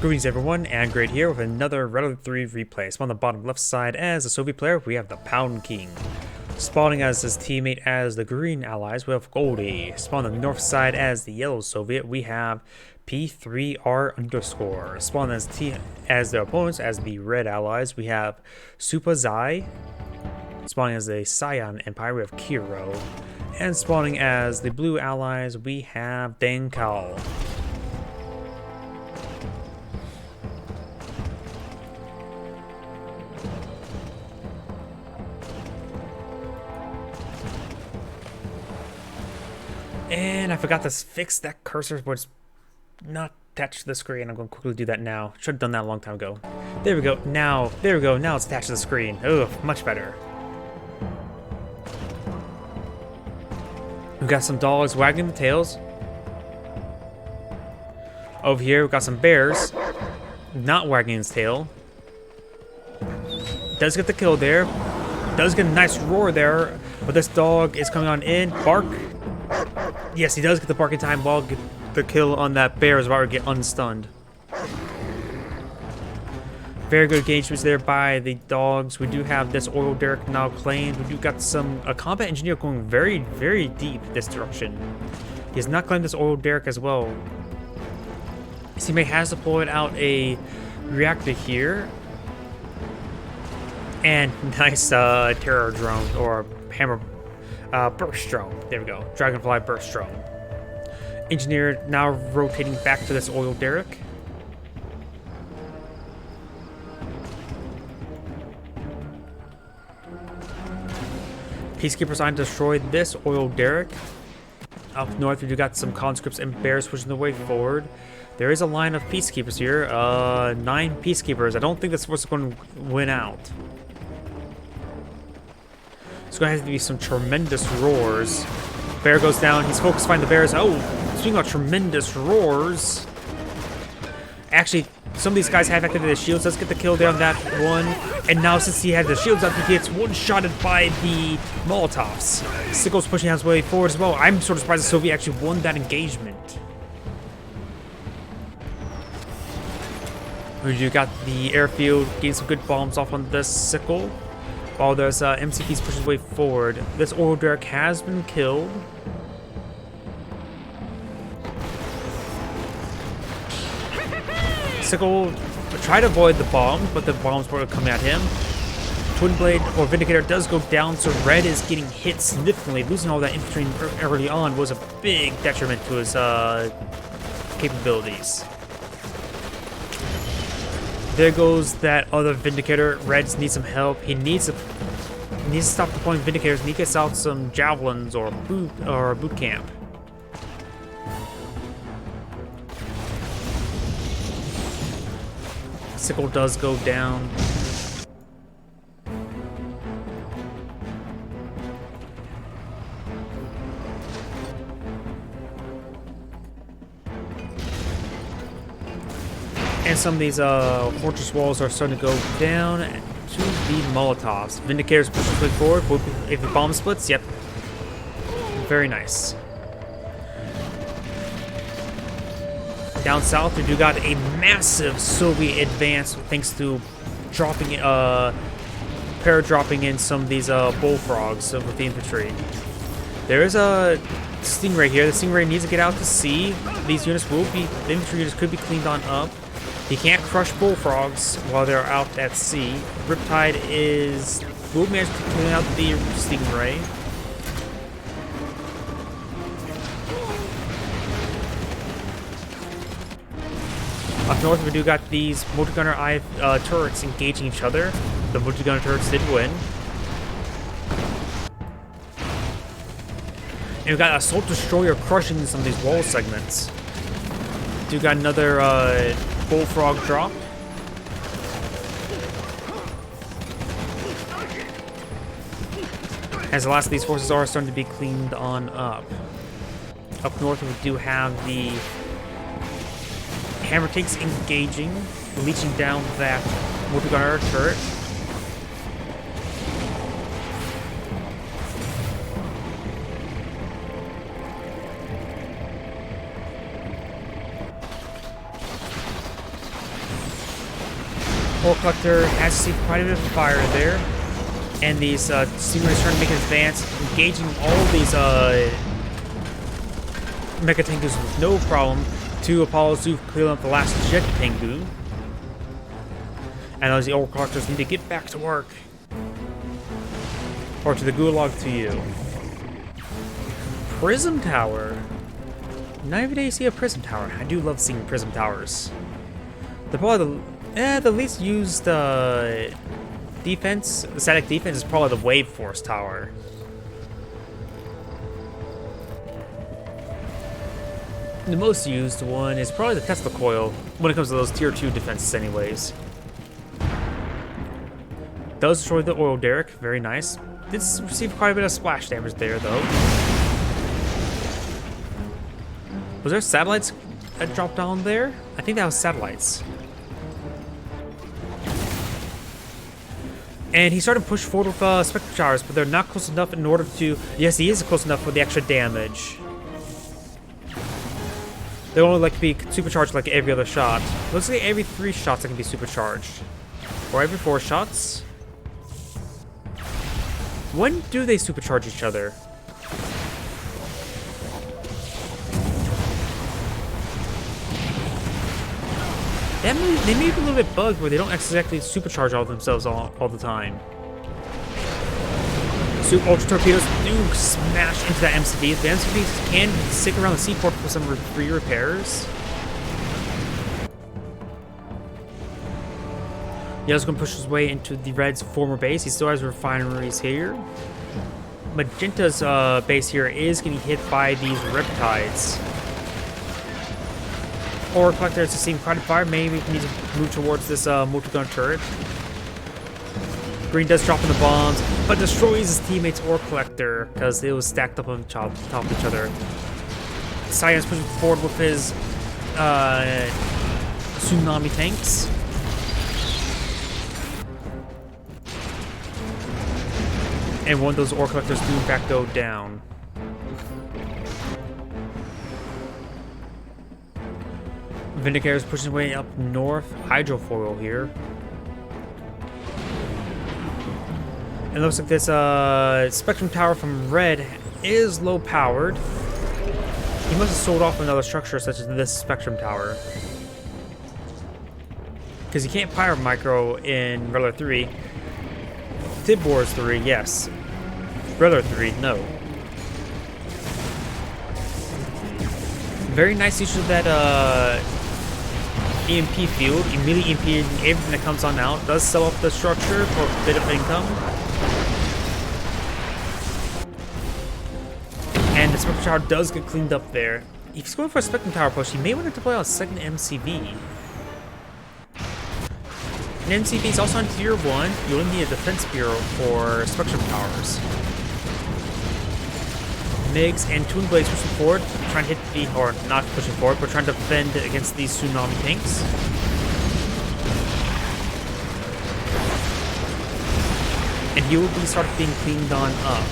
Greetings everyone, and Great here with another Red Alert 3 replay. So on the bottom left side as a Soviet player, we have ThePoundKing. Spawning as his teammate as the green allies, we have Goldy. Spawn on the north side as the yellow Soviet, we have P3R_. Spawn as their opponents as the red allies, we have SuperXia. Spawning as the Cyan Empire, we have Kiro. And spawning as the blue allies, we have Dankal. And I forgot to fix that cursor, but it's not attached to the screen. I'm going to quickly do that now. Should have done that a long time ago. There we go. Now it's attached to the screen. Ugh, much better. We've got some dogs wagging the tails. Over here, we've got some bears not wagging his tail. Does get the kill there. Does get a nice roar there. But this dog is coming on in. Bark. Yes, he does get the bark in time while the kill on that bear is about to get unstunned. Very good engagements there by the dogs. We do have this oil derrick now claimed. We do got a combat engineer going very, very deep this direction. He has not claimed this oil derrick as well. His teammate has deployed out a reactor here. And nice terror drone or hammer burst drone. There we go. Dragonfly burst drone. Engineer now rotating back to this oil derrick. Peacekeepers on to destroy this oil derrick. Up north, we do got some conscripts and bears pushing the way forward. There is a line of peacekeepers here. 9 peacekeepers. I don't think this was going to win out. It's going to have to be some tremendous roars. Bear goes down. He's focused finding the bears. Oh, speaking of tremendous roars. Actually, some of these guys have activated the shields. Let's get the kill there on that one. And now since he had the shields up, he gets one-shotted by the Molotovs. Sickle's pushing his way forward as well. I'm sort of surprised the Soviet actually won that engagement. You got the airfield getting some good bombs off on this Sickle. While there's MCPs pushing his way forward. This oil derrick has been killed. Sickle tried to avoid the bombs, but the bombs were coming at him. Twin Blade or Vindicator does go down, so Red is getting hit significantly. Losing all that infantry early on was a big detriment to his capabilities. There goes that other Vindicator. Reds needs some help. He needs to stop deploying Vindicators, and he gets out some javelins or boot camp. Sickle does go down. And some of these fortress walls are starting to go down to the Molotovs. Vindicators push his way forward. If the bomb splits, yep. Very nice. Down south, we do got a massive Soviet advance thanks to para-dropping in some of these bullfrogs with the infantry. There is a Stingray here. The Stingray needs to get out to sea. These units the infantry units could be cleaned on up. He can't crush bullfrogs while they're out at sea. Riptide will manage to clean out the Stingray. Up north, we do got these multi-gunner turrets engaging each other. The multi-gunner turrets did win. And we got Assault Destroyer crushing some of these wall segments. Do got another bullfrog drop. As the last of these forces are starting to be cleaned on up. Up north, we do have the hammer tanks engaging, leeching down that multi-gunner turret. Ore Collector has received quite a bit of fire there. And these Summery trying to make an advance, engaging all these Mecha Tengus with no problem. To Apollo's to clear up the last Jet Tengu. And those Ore Collectors need to get back to work. Or to the gulag to you. Prism Tower. Not every day you see a Prism Tower. I do love seeing Prism Towers. They're probably the least used defense, the static defense is probably the Wave Force Tower. The most used one is probably the Tesla Coil when it comes to those tier 2 defenses anyways. Does destroy the Oil Derrick, very nice. Did receive quite a bit of splash damage there though. Was there satellites that dropped down there? I think that was satellites. And he started to push forward with Spectrum Showers, but they're not close enough in order to... Yes, he is close enough for the extra damage. They only like to be supercharged like every other shot. Looks like every 3 shots that can be supercharged. Or every 4 shots. When do they supercharge each other? They may be a little bit bugged where they don't exactly supercharge all of themselves all the time. Super Ultra Torpedoes do smash into that MCV. The MCVs can stick around the seaport for some free repairs. Yellow's going to push his way into the Red's former base. He still has refineries here. Magenta's base here is getting hit by these Riptides. Ore Collector has seen quite a fire. Maybe we need to move towards this multi-gun turret. Green does drop in the bombs, but destroys his teammate's Ore Collector because it was stacked up on top of each other. Cyan's pushing forward with his tsunami tanks. And one of those Ore Collectors do in fact go down. Vindicator is pushing way up north. Hydrofoil here. It looks like this Spectrum Tower from Red is low powered. He must have sold off another structure such as this Spectrum Tower. Because you can't Pyro Micro in Relic 3. Tidbor's 3, yes. Relic 3, no. Very nice use of that EMP field, immediately impeding everything that comes on out. Does sell off the structure for a bit of income. And the Spectrum Tower does get cleaned up there. If he's going for a Spectrum Tower push, he may want to deploy on a second MCV. An MCV is also on tier 1. You only need a defense bureau for Spectrum Towers. MiGs and Twin Blades pushing forward, trying to hit the, or not pushing forward, but trying to defend against these tsunami tanks. And he will be starting being cleaned on up.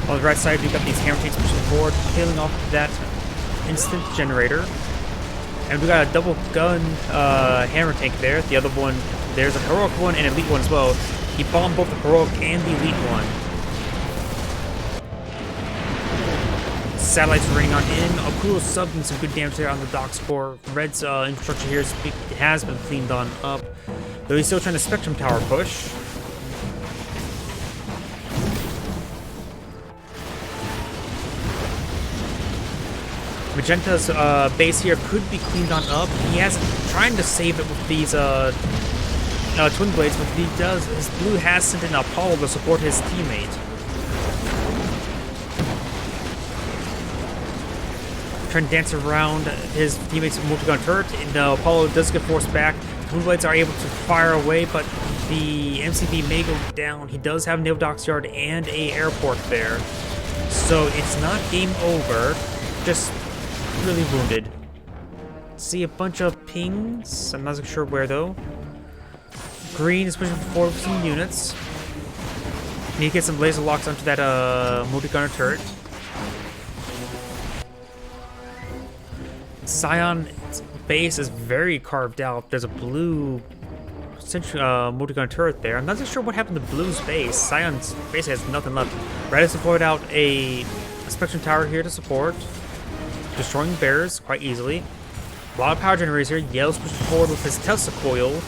On the right side, we've got these hammer tanks pushing forward, killing off that instant generator. And we got a double gun hammer tank there. The other one, there's a heroic one and elite one as well. He bombed both the heroic and the elite one. Satellites raining on in. Akulo subbed in some good damage there on the dock score. Red's infrastructure here has been cleaned on up. Though he's still trying to Spectrum Tower push. Magenta's base here could be cleaned on up. He has trying to save it with these Twin Blades, but he does. His blue has sent in Apollo to support his teammate. Trying to dance around his teammate's multi-gun turret, and Apollo does get forced back. Twin Blades are able to fire away, but the MCV may go down. He does have Naval Docks Yard and a airport there, so it's not game over. Just really wounded. See a bunch of pings. I'm not sure where though. Green is pushing forward with some units. Need to get some laser locks onto that multi-gunner turret. Scion base is very carved out. There's a blue multi-gun turret there. I'm not so sure what happened to Blue's base. Sion's base has nothing left. Red has deployed out a Spectrum Tower here to support, destroying bears quite easily. A lot of power generators here. Yellow's pushing forward with his Tesla coil.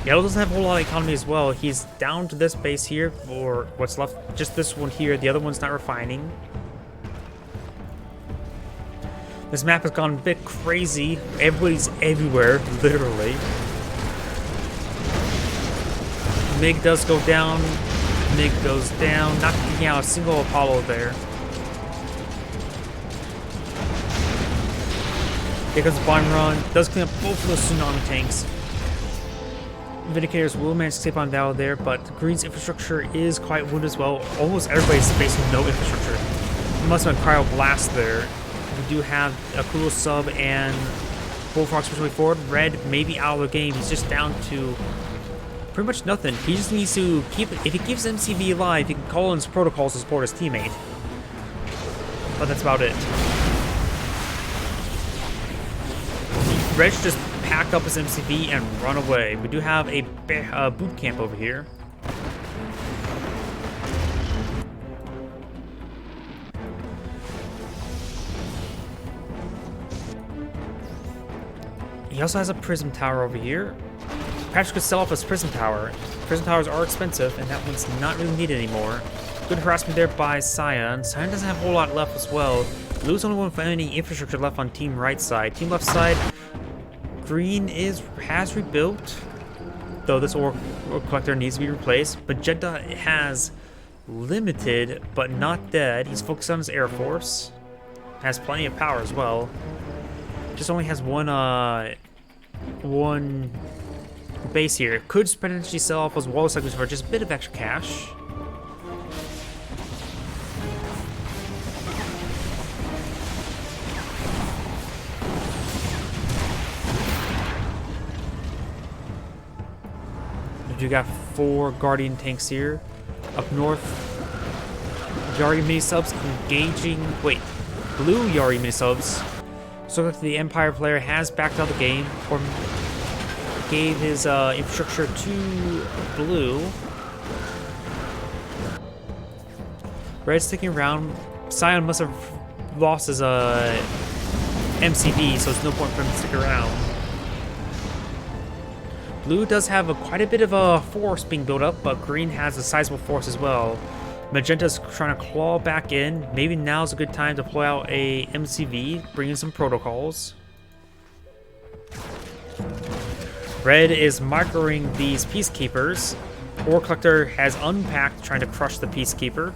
Yellow doesn't have a whole lot of economy as well. He's down to this base here, or what's left, just this one here. The other one's not refining. This map has gone a bit crazy. Everybody's everywhere, literally. MiG does go down. MiG goes down. Not taking out a single Apollo there. Here comes the bomb run. Does clean up both of those tsunami tanks. Vindicators will manage to escape on Val there, but Green's infrastructure is quite wounded as well. Almost everybody's facing no infrastructure. It must have been Cryo Blast there. We do have a cool sub and Bullfrog's pushing forward. Red may be out of the game. He's just down to pretty much nothing. He just needs to keep it. If he keeps MCV alive, he can call in his protocols to support his teammate. But that's about it. Red should just pack up his MCV and run away. We do have a boot camp over here. He also has a prism tower over here. Perhaps could sell off his prism tower. Prism towers are expensive, and that one's not really needed anymore. Good harassment there by Sion. Sion doesn't have a whole lot left as well. Blue's only one with any infrastructure left on team right side. Team left side, Green has rebuilt, though this ore collector needs to be replaced. Magenta has limited, but not dead. He's focused on his Air Force. Has plenty of power as well. Just only has one base here. Could potentially sell off those wall segments for just a bit of extra cash. You got 4 Guardian tanks here. Up north, Yari mini subs engaging. Wait, blue Yari mini subs. So the Empire player has backed out the game, or gave his infrastructure to blue. Red's sticking around. Sion must have lost his MCV, so there's no point for him to stick around. Blue does have quite a bit of a force being built up, but Green has a sizable force as well. Magenta's trying to claw back in. Maybe now's a good time to deploy out a MCV, bring in some protocols. Red is microing these Peacekeepers. Ore Collector has unpacked, trying to crush the Peacekeeper.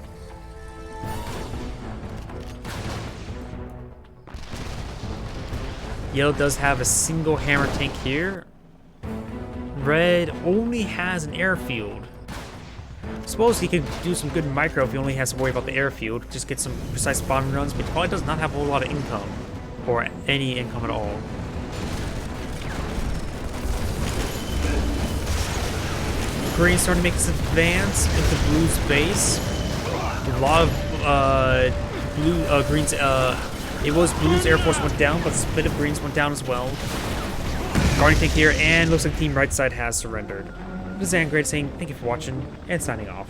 Yellow does have a single hammer tank here. Red only has an airfield. Suppose he could do some good micro if he only has to worry about the airfield. Just get some precise bomb runs, but he probably does not have a whole lot of income. Or any income at all. Green's starting to make his advance into Blue's base. A lot of Green's, it was Blue's Air Force went down, but a bit of Green's went down as well. Guardian tank here, and looks like team right side has surrendered. This is Great saying thank you for watching, and signing off.